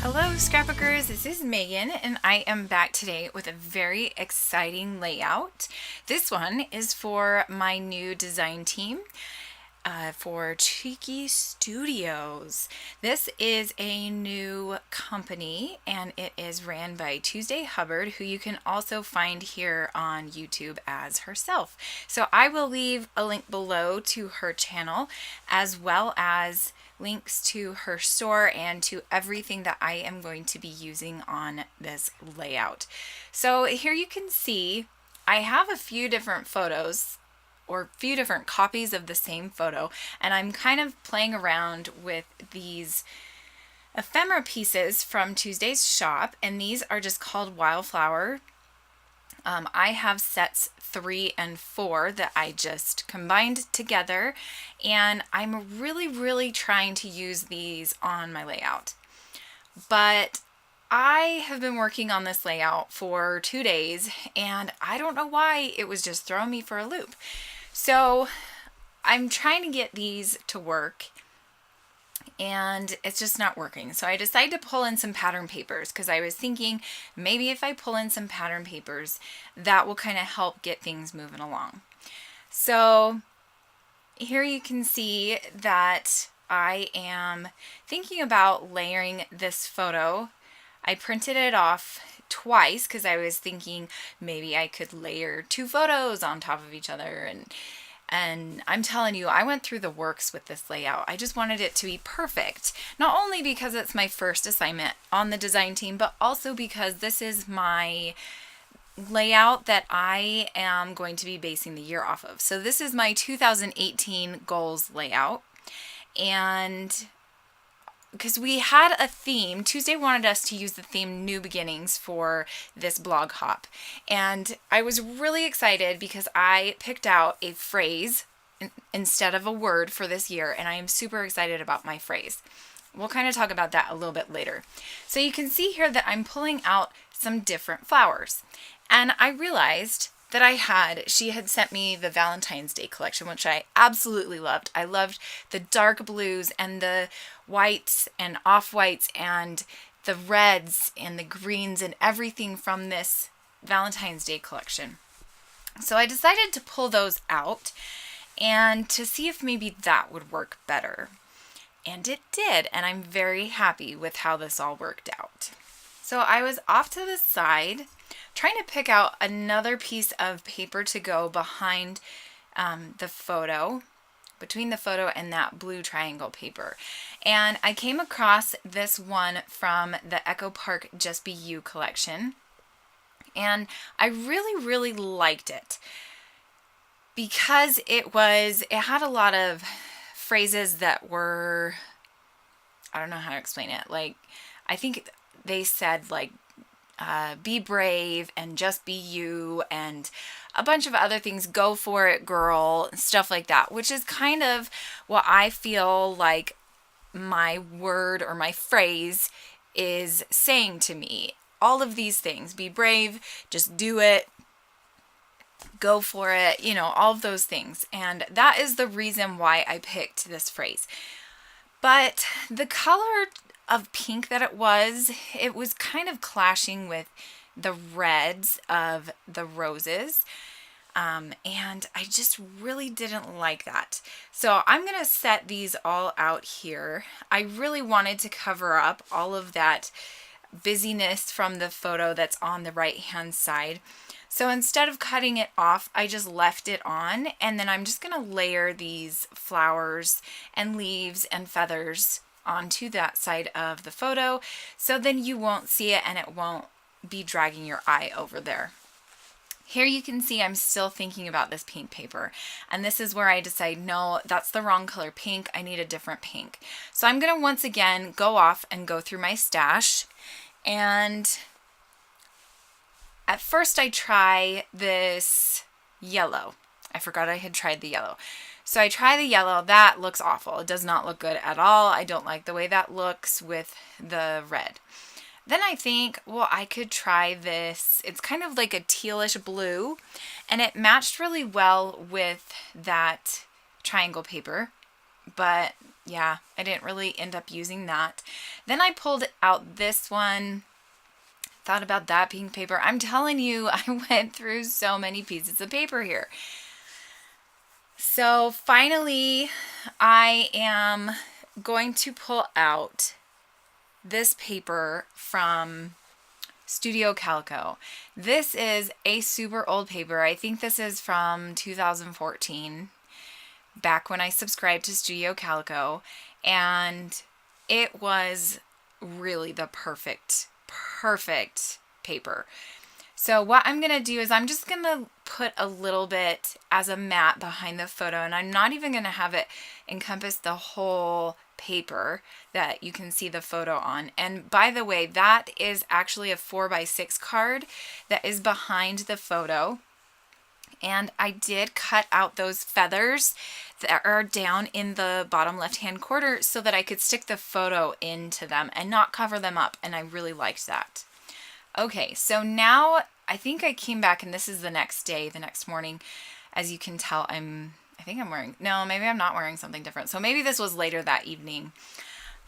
Hello scrapbookers, this is Megan and I am back today with a very exciting layout. This one is for my new design team for Cheeky Studios. This is a new company and it is ran by Tuesday Hubbard, who you can also find here on YouTube as herself. So I will leave a link below to her channel as well as links to her store and to everything that I am going to be using on this layout. So here you can see I have a few different photos or a few different copies of the same photo, and I'm kind of playing around with these ephemera pieces from Tuesday's shop, and these are just called Wildflower. I have sets 3 and 4 that I just combined together, and I'm really trying to use these on my layout. But I have been working on this layout for 2 days, and I don't know why it was just throwing me for a loop. So I'm trying to get these to work, and it's just not working. So I decided to pull in some pattern papers because I was thinking maybe if I pull in some pattern papers, that will kind of help get things moving along. So here you can see that I am thinking about layering this photo. I printed it off twice because I was thinking maybe I could layer 2 photos on top of each other, and I'm telling you, I went through the works with this layout. I just wanted it to be perfect. Not only because it's my first assignment on the design team, but also because this is my layout that I am going to be basing the year off of. So this is my 2018 goals layout. And because we had a theme, Tuesday wanted us to use the theme New Beginnings for this blog hop. And I was really excited because I picked out a phrase instead of a word for this year, and I am super excited about my phrase. We'll kind of talk about that a little bit later. So you can see here that I'm pulling out some different flowers. And I realized that she had sent me the Valentine's Day collection, which I absolutely loved. I loved the dark blues and the whites and off-whites and the reds and the greens and everything from this Valentine's Day collection. So I decided to pull those out and to see if maybe that would work better. And it did, and I'm very happy with how this all worked out. So I was off to the side trying to pick out another piece of paper to go behind the photo, between the photo and that blue triangle paper. And I came across this one from the Echo Park Just Be You collection. And I really liked it because it had a lot of phrases that were, I don't know how to explain it. Like, I think they said like, be brave and just be you and a bunch of other things, go for it girl, stuff like that, which is kind of what I feel like my word or my phrase is saying to me. All of these things, be brave, just do it, go for it, all of those things. And that is the reason why I picked this phrase. But the color of pink that it was kind of clashing with the reds of the roses. And I just really didn't like that. So I'm going to set these all out here. I really wanted to cover up all of that busyness from the photo that's on the right hand side. So instead of cutting it off, I just left it on, and then I'm just going to layer these flowers and leaves and feathers onto that side of the photo, so then you won't see it and it won't be dragging your eye over there. Here you can see I'm still thinking about this pink paper, and this is where I decide, no, that's the wrong color pink, I need a different pink. So I'm going to once again go off and go through my stash, and at first I try this yellow. I forgot I had tried the yellow. So I try the yellow. That looks awful. It does not look good at all. I don't like the way that looks with the red. Then I think, well, I could try this. It's kind of like a tealish blue, and it matched really well with that triangle paper, but yeah, I didn't really end up using that. Then I pulled out this one, thought about that being paper. I'm telling you, I went through so many pieces of paper here. So finally, I am going to pull out this paper from Studio Calico. This is a super old paper. I think this is from 2014, back when I subscribed to Studio Calico, and it was really the perfect paper. So what I'm going to do is I'm just going to put a little bit as a mat behind the photo, and I'm not even going to have it encompass the whole paper that you can see the photo on. And by the way, that is actually a 4x6 card that is behind the photo. And I did cut out those feathers that are down in the bottom left-hand corner so that I could stick the photo into them and not cover them up. And I really liked that. Okay, so now I think I came back, and this is the next day, the next morning. As you can tell, I think I'm wearing, no, maybe I'm not wearing something different. So maybe this was later that evening.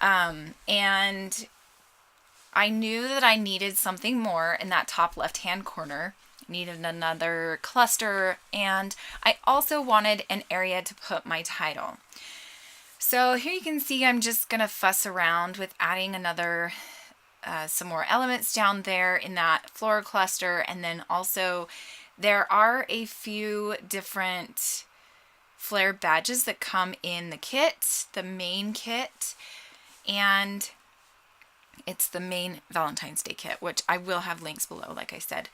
And I knew that I needed something more in that top left-hand corner. Needed another cluster, and I also wanted an area to put my title. So here you can see I'm just going to fuss around with adding another some more elements down there in that floral cluster, and then also there are a few different flare badges that come in the kit, the main kit, and it's the main Valentine's Day kit, which I will have links below, like I said.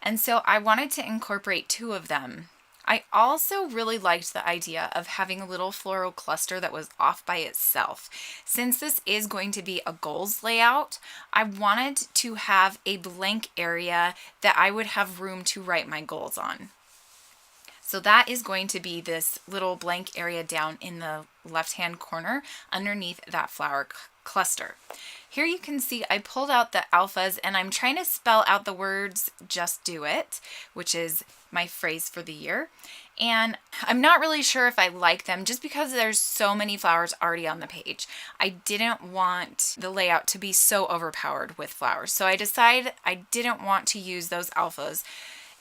And so I wanted to incorporate 2 of them. I also really liked the idea of having a little floral cluster that was off by itself. Since this is going to be a goals layout, I wanted to have a blank area that I would have room to write my goals on. So that is going to be this little blank area down in the left-hand corner underneath that flower cluster. Here you can see I pulled out the alphas, and I'm trying to spell out the words "just do it," which is my phrase for the year. And I'm not really sure if I like them just because there's so many flowers already on the page. I didn't want the layout to be so overpowered with flowers. So I decided I didn't want to use those alphas,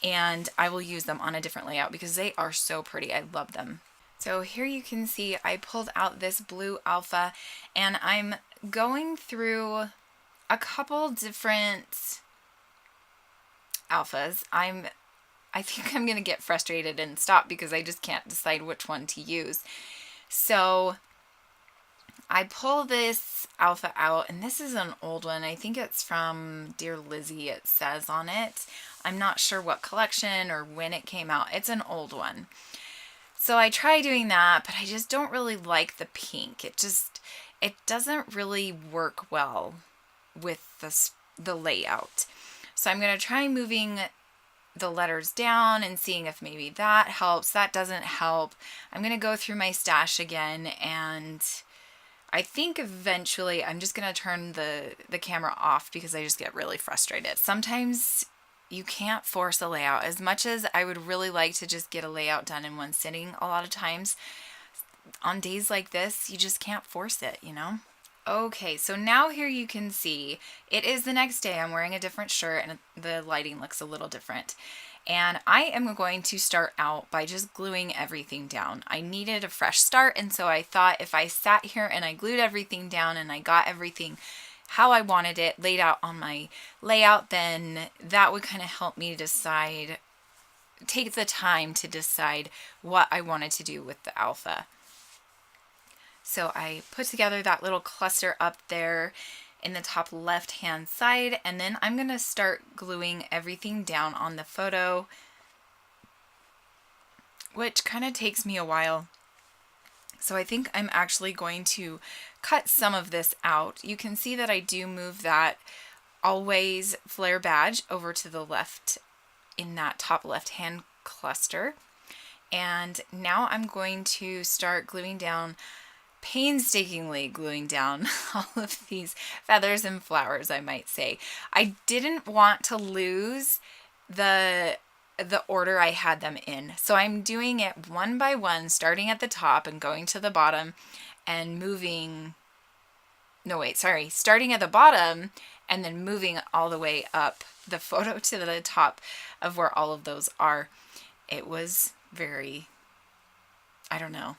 and I will use them on a different layout because they are so pretty. I love them. So here you can see I pulled out this blue alpha, and I'm going through a couple different alphas. I think I'm going to get frustrated and stop because I just can't decide which one to use. So I pull this alpha out, and this is an old one. I think it's from Dear Lizzie, it says on it. I'm not sure what collection or when it came out. It's an old one. So I try doing that, but I just don't really like the pink. It doesn't really work well with the layout. So I'm going to try moving the letters down and seeing if maybe that helps. That doesn't help. I'm going to go through my stash again, and I think eventually I'm just going to turn the camera off because I just get really frustrated. Sometimes you can't force a layout. As much as I would really like to just get a layout done in one sitting, a lot of times on days like this, you just can't force it, you know? Okay, so now here you can see it is the next day. I'm wearing a different shirt and the lighting looks a little different. And I am going to start out by just gluing everything down. I needed a fresh start, and so I thought if I sat here and I glued everything down and I got everything how I wanted it laid out on my layout, then that would kind of help me decide, take the time to decide what I wanted to do with the alpha. So I put together that little cluster up there in the top left hand side, and then I'm going to start gluing everything down on the photo, which kind of takes me a while. So I think I'm actually going to cut some of this out. You can see that I do move that always flare badge over to the left in that top left hand cluster. And now I'm going to start gluing down, painstakingly gluing down all of these feathers and flowers, I might say. I didn't want to lose the order I had them in. So I'm doing it one by one, starting at the top and going to the bottom. and starting at the bottom and then moving all the way up the photo to the top of where all of those are. It was very, I don't know.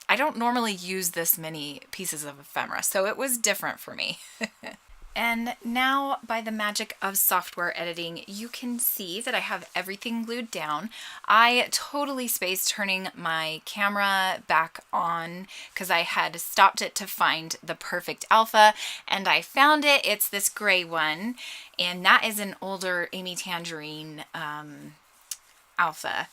I don't normally use this many pieces of ephemera, so it was different for me. And now, by the magic of software editing, you can see that I have everything glued down. I totally spaced turning my camera back on because I had stopped it to find the perfect alpha, and I found it. It's this gray one, and that is an older Amy Tangerine alpha.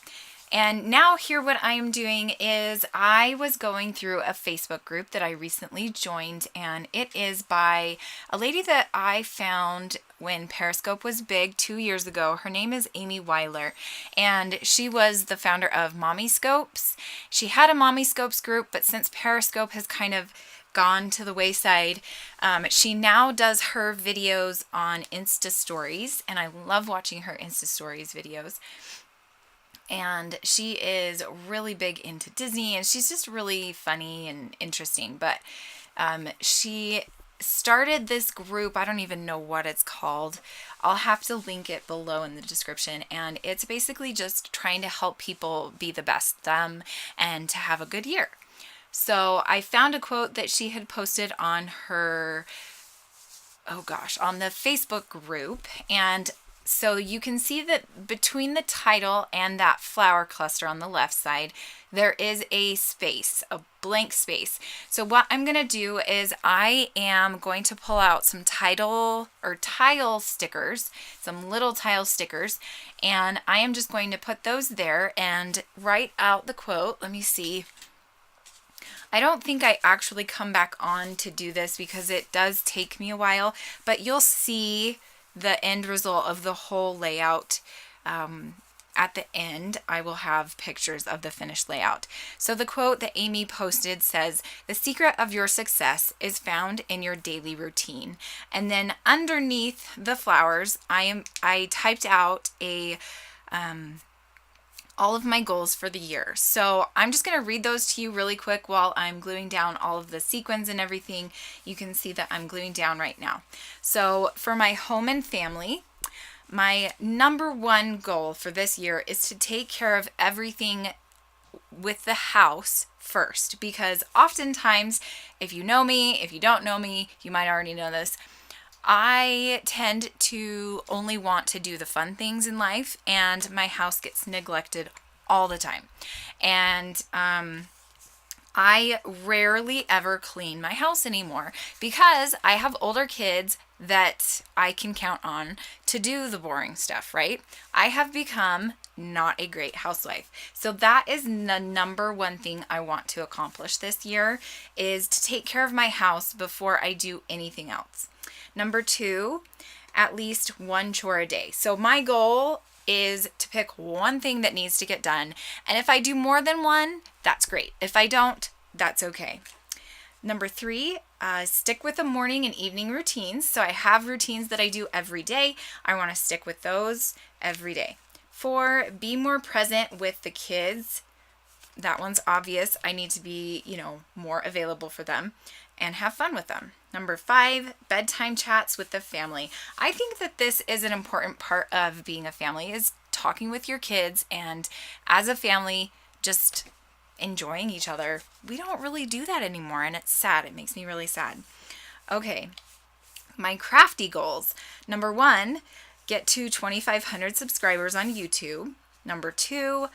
And now here what I am doing is I was going through a Facebook group that I recently joined, and it is by a lady that I found when Periscope was big 2 years ago. Her name is Amy Weiler, and she was the founder of Mommy Scopes. She had a Mommy Scopes group, but since Periscope has kind of gone to the wayside, she now does her videos on Insta Stories, and I love watching her Insta Stories videos. And she is really big into Disney, and she's just really funny and interesting. But she started this group. I don't even know what it's called. I'll have to link it below in the description. And it's basically just trying to help people be the best them and to have a good year. So I found a quote that she had posted on her, on the Facebook group. And so you can see that between the title and that flower cluster on the left side, there is a space, a blank space. So what I'm going to do is I am going to pull out some tile stickers, some little tile stickers, and I am just going to put those there and write out the quote. Let me see. I don't think I actually come back on to do this because it does take me a while, but you'll see the end result of the whole layout. At the end, I will have pictures of the finished layout. So the quote that Amy posted says, "The secret of your success is found in your daily routine." And then underneath the flowers, I typed out all of my goals for the year. So I'm just going to read those to you really quick while I'm gluing down all of the sequins and everything. You can see that I'm gluing down right now. So for my home and family, my number one goal for this year is to take care of everything with the house first, because oftentimes, if you know me, if you don't know me, you might already know this, I tend to only want to do the fun things in life, and my house gets neglected all the time. And I rarely ever clean my house anymore because I have older kids that I can count on to do the boring stuff, right? I have become not a great housewife. So that is the number one thing I want to accomplish this year, is to take care of my house before I do anything else. Number 2, at least one chore a day. So my goal is to pick one thing that needs to get done. And if I do more than one, that's great. If I don't, that's okay. Number 3, stick with the morning and evening routines. So I have routines that I do every day. I want to stick with those every day. 4, be more present with the kids. That one's obvious. I need to be, more available for them and have fun with them. Number 5, bedtime chats with the family. I think that this is an important part of being a family, is talking with your kids, and as a family, just enjoying each other. We don't really do that anymore, and it's sad. It makes me really sad. Okay, my crafty goals. Number 1, get to 2,500 subscribers on YouTube. Number 2,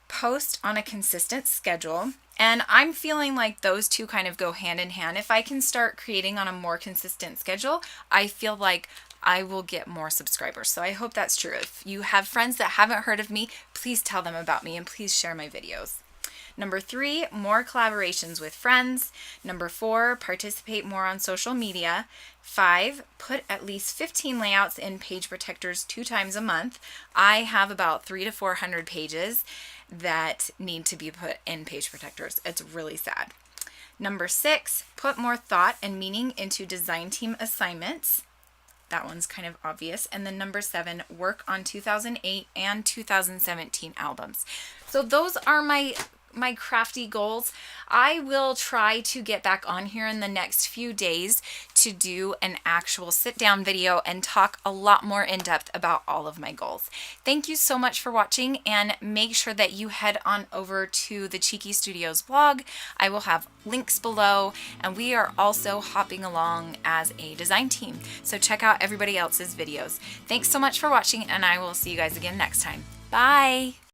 post on a consistent schedule. And I'm feeling like those two kind of go hand in hand. If I can start creating on a more consistent schedule, I feel like I will get more subscribers. So I hope that's true. If you have friends that haven't heard of me, please tell them about me and please share my videos. Number 3, more collaborations with friends. Number 4, participate more on social media. 5, put at least 15 layouts in page protectors 2 times a month. I have about 300 to 400 pages that need to be put in page protectors. It's really sad. Number 6, put more thought and meaning into design team assignments. That one's kind of obvious. And then number 7, work on 2008 and 2017 albums. So those are my my crafty goals. I will try to get back on here in the next few days to do an actual sit down video and talk a lot more in depth about all of my goals. Thank you so much for watching, and make sure that you head on over to the Cheeky Studios blog. I will have links below, and we are also hopping along as a design team. So check out everybody else's videos. Thanks so much for watching, and I will see you guys again next time. Bye!